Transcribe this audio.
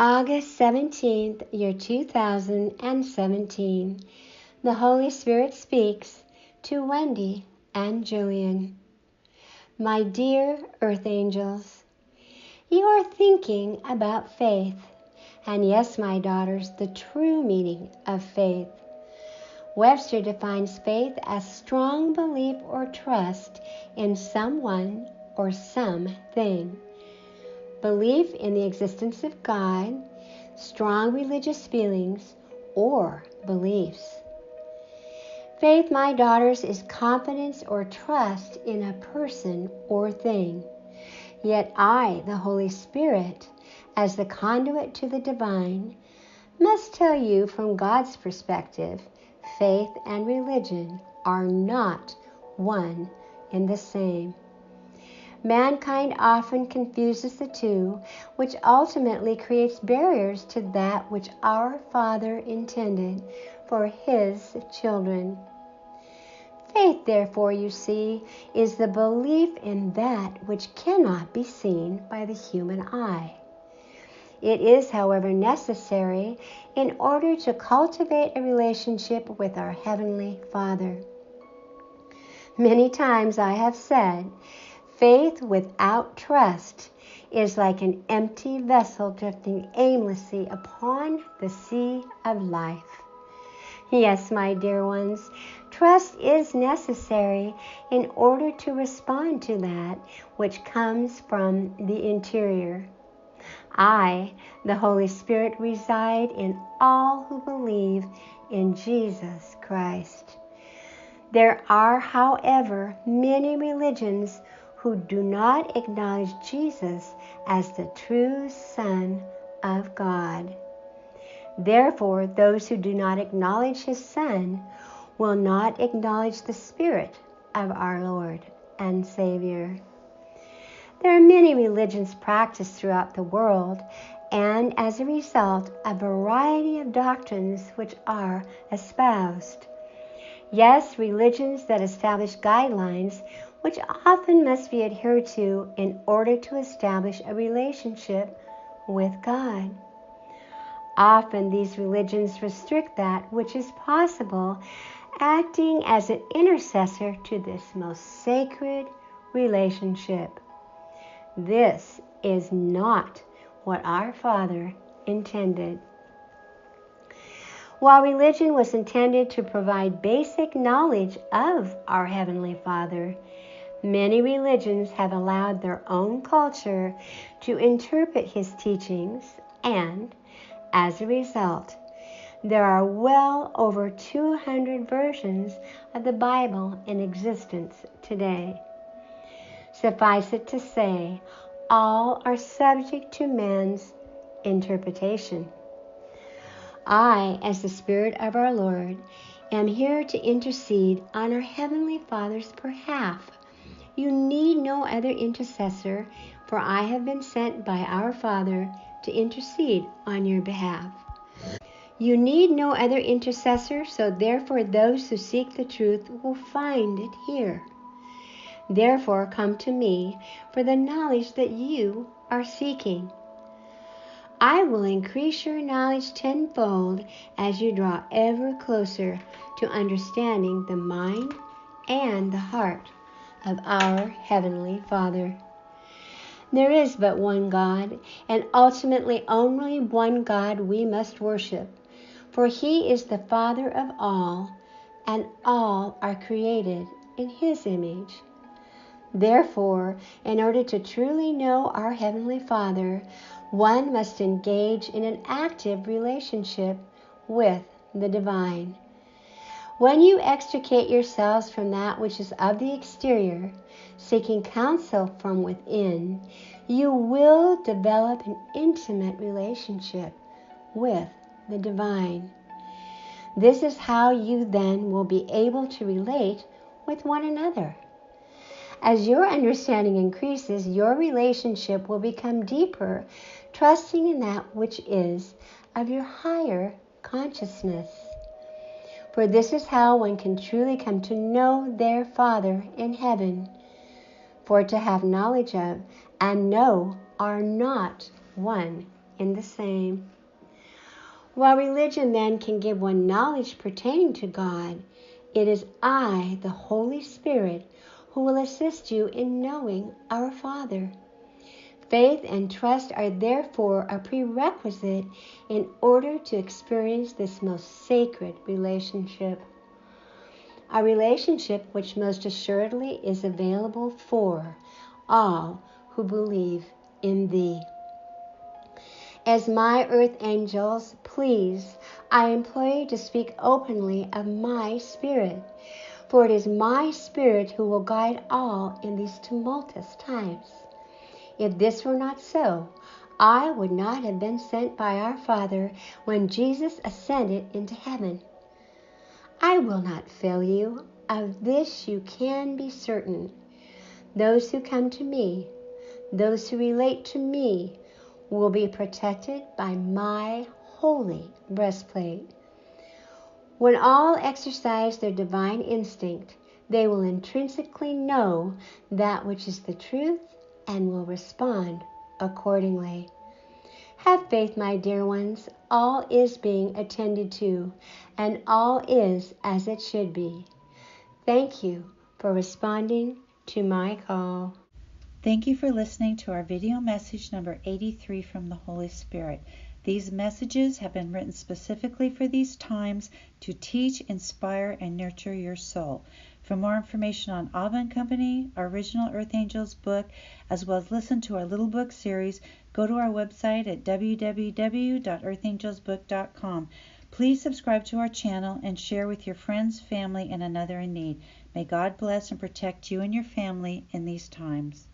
August 17th, year 2017. The Holy Spirit speaks to Wendy and Jillian. My dear Earth Angels, you are thinking about faith. And yes, my daughters, the true meaning of faith. Webster defines faith as strong belief or trust in someone or something. Belief in the existence of God, strong religious feelings, or beliefs. Faith, my daughters, is confidence or trust in a person or thing. Yet I, the Holy Spirit, as the conduit to the divine, must tell you from God's perspective, faith and religion are not one and the same. Mankind often confuses the two, which ultimately creates barriers to that which our Father intended for His children. Faith, therefore, you see, is the belief in that which cannot be seen by the human eye. It is, however, necessary in order to cultivate a relationship with our Heavenly Father. Many times I have said, faith without trust is like an empty vessel drifting aimlessly upon the sea of life. Yes, my dear ones, trust is necessary in order to respond to that which comes from the interior. I, the Holy Spirit, reside in all who believe in Jesus Christ. There are, however, many religions who do not acknowledge Jesus as the true Son of God. Therefore, those who do not acknowledge His Son will not acknowledge the Spirit of our Lord and Savior. There are many religions practiced throughout the world, and as a result, a variety of doctrines which are espoused. Yes, religions that establish guidelines which often must be adhered to in order to establish a relationship with God. Often these religions restrict that which is possible, acting as an intercessor to this most sacred relationship. This is not what our Father intended. While religion was intended to provide basic knowledge of our Heavenly Father, many religions have allowed their own culture to interpret His teachings, and as a result, there are well over 200 versions of the Bible in existence today. Suffice it to say, all are subject to man's interpretation. I, as the Spirit of our Lord, am here to intercede on our Heavenly Father's behalf. You need no other intercessor, for I have been sent by our Father to intercede on your behalf. You need no other intercessor, so therefore those who seek the truth will find it here. Therefore come to me for the knowledge that you are seeking. I will increase your knowledge tenfold as you draw ever closer to understanding the mind and the heart of our Heavenly Father. There is but one God, and ultimately only one God we must worship, for He is the Father of all, and all are created in His image. Therefore, in order to truly know our Heavenly Father, one must engage in an active relationship with the divine. When you extricate yourselves from that which is of the exterior, seeking counsel from within, you will develop an intimate relationship with the divine. This is how you then will be able to relate with one another. As your understanding increases, your relationship will become deeper, trusting in that which is of your higher consciousness. For this is how one can truly come to know their Father in heaven. For to have knowledge of and know are not one in the same. While religion then can give one knowledge pertaining to God, it is I, the Holy Spirit, who will assist you in knowing our Father. Faith and trust are therefore a prerequisite in order to experience this most sacred relationship. A relationship which most assuredly is available for all who believe in thee. As my earth angels, please, I implore you to speak openly of my spirit, for it is my spirit who will guide all in these tumultuous times. If this were not so, I would not have been sent by our Father when Jesus ascended into heaven. I will not fail you. Of this you can be certain. Those who come to me, those who relate to me, will be protected by my holy breastplate. When all exercise their divine instinct, they will intrinsically know that which is the truth and will respond accordingly. Have faith, my dear ones. All is being attended to, and all is as it should be. Thank you for responding to my call. Thank you for listening to our video message number 83 from the Holy Spirit. These messages have been written specifically for these times to teach, inspire, and nurture your soul. For more information on Abba & Company, our original Earth Angels book, as well as listen to our little book series, go to our website at www.earthangelsbook.com. Please subscribe to our channel and share with your friends, family, and another in need. May God bless and protect you and your family in these times.